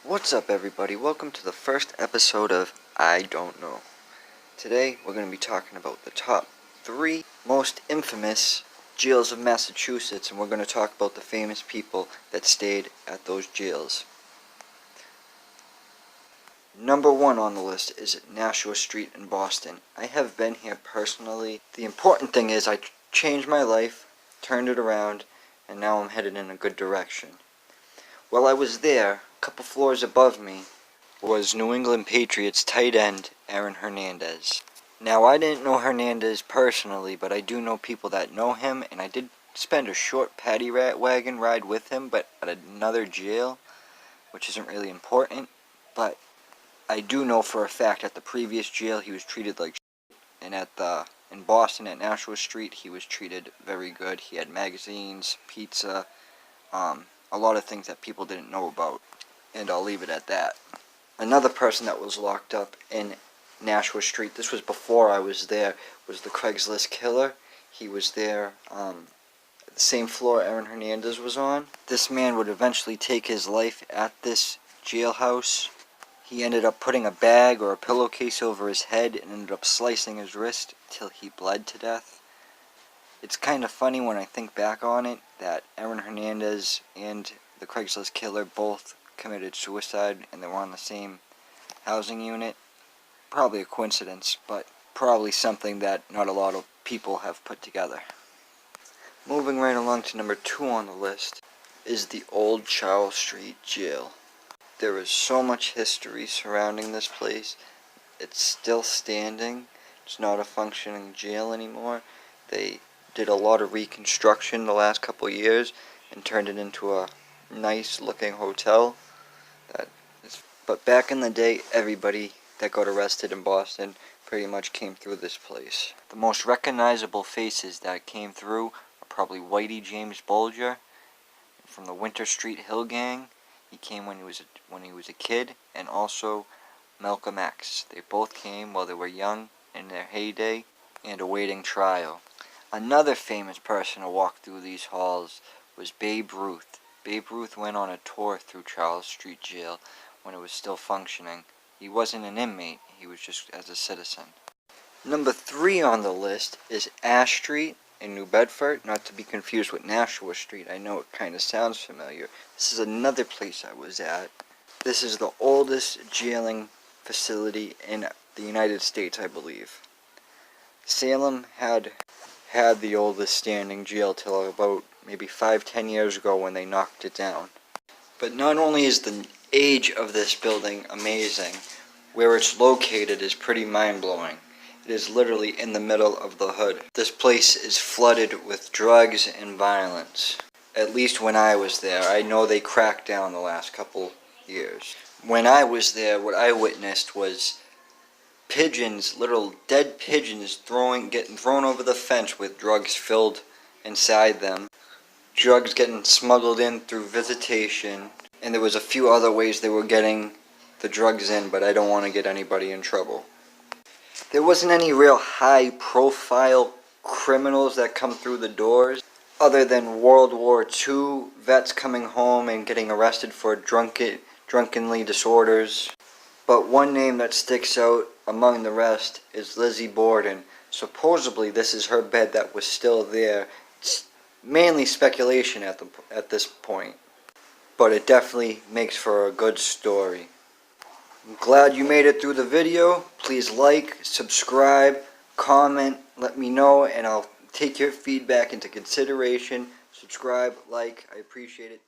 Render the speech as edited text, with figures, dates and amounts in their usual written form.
What's up, everybody? Welcome to the first episode of I Don't Know. Today we're going to be talking about the top 3 most infamous jails of Massachusetts, and we're going to talk about the famous people that stayed at those jails. Number 1 on the list is Nashua Street in Boston. I have been here personally. The important thing is I changed my life, turned it around, and now I'm headed in a good direction. While I was there, a couple floors above me was New England Patriots tight end Aaron Hernandez. Now, I didn't know Hernandez personally, but I do know people that know him, and I did spend a short paddy wagon ride with him, but at another jail, which isn't really important. But I do know for a fact at the previous jail he was treated like shit, and in Boston at Nashua Street he was treated very good. He had magazines, pizza, a lot of things that people didn't know about, and I'll leave it at that. Another person that was locked up in Nashua Street, this was before I was there, was the Craigslist killer. He was there, the same floor Aaron Hernandez was on. This man would eventually take his life at this jailhouse. He ended up putting a bag or a pillowcase over his head and ended up slicing his wrist till he bled to death. It's kind of funny when I think back on it that Aaron Hernandez and the Craigslist killer both committed suicide and they were on the same housing unit. Probably a coincidence, but probably something that not a lot of people have put together. Moving right along to number 2 on the list is the Old Charles Street Jail. There is so much history surrounding this place. It's still standing. It's not a functioning jail anymore. They did a lot of reconstruction the last couple of years and turned it into a nice looking hotel. But back in the day, everybody that got arrested in Boston pretty much came through this place. The most recognizable faces that came through are probably Whitey James Bulger from the Winter Street Hill Gang. He came when he was a kid, and also Malcolm X. They both came while they were young in their heyday and awaiting trial. Another famous person to walk through these halls was Babe Ruth. Babe Ruth went on a tour through Charles Street Jail when it was still functioning. He wasn't an inmate, he was just as a citizen. Number 3 on the list is Ash Street in New Bedford, not to be confused with Nashua Street. I know it kind of sounds familiar. This is another place I was at. This is the oldest jailing facility in the United States, I believe. Salem had the oldest standing jail till about maybe 5-10 years ago when they knocked it down. But not only is the age of this building amazing, where it's located is pretty mind-blowing. It is literally in the middle of the hood. This place is flooded with drugs and violence. At least when I was there. I know they cracked down the last couple years. When I was there, what I witnessed was pigeons, little dead pigeons getting thrown over the fence with drugs filled inside them. Drugs getting smuggled in through visitation. And there was a few other ways they were getting the drugs in, but I don't want to get anybody in trouble. There wasn't any real high-profile criminals that come through the doors, other than World War II vets coming home and getting arrested for drunkenly disorders. But one name that sticks out among the rest is Lizzie Borden. Supposedly this is her bed that was still there. It's mainly speculation at this point, but it definitely makes for a good story. I'm glad you made it through the video. Please like, subscribe, comment, let me know, and I'll take your feedback into consideration. Subscribe, like, I appreciate it.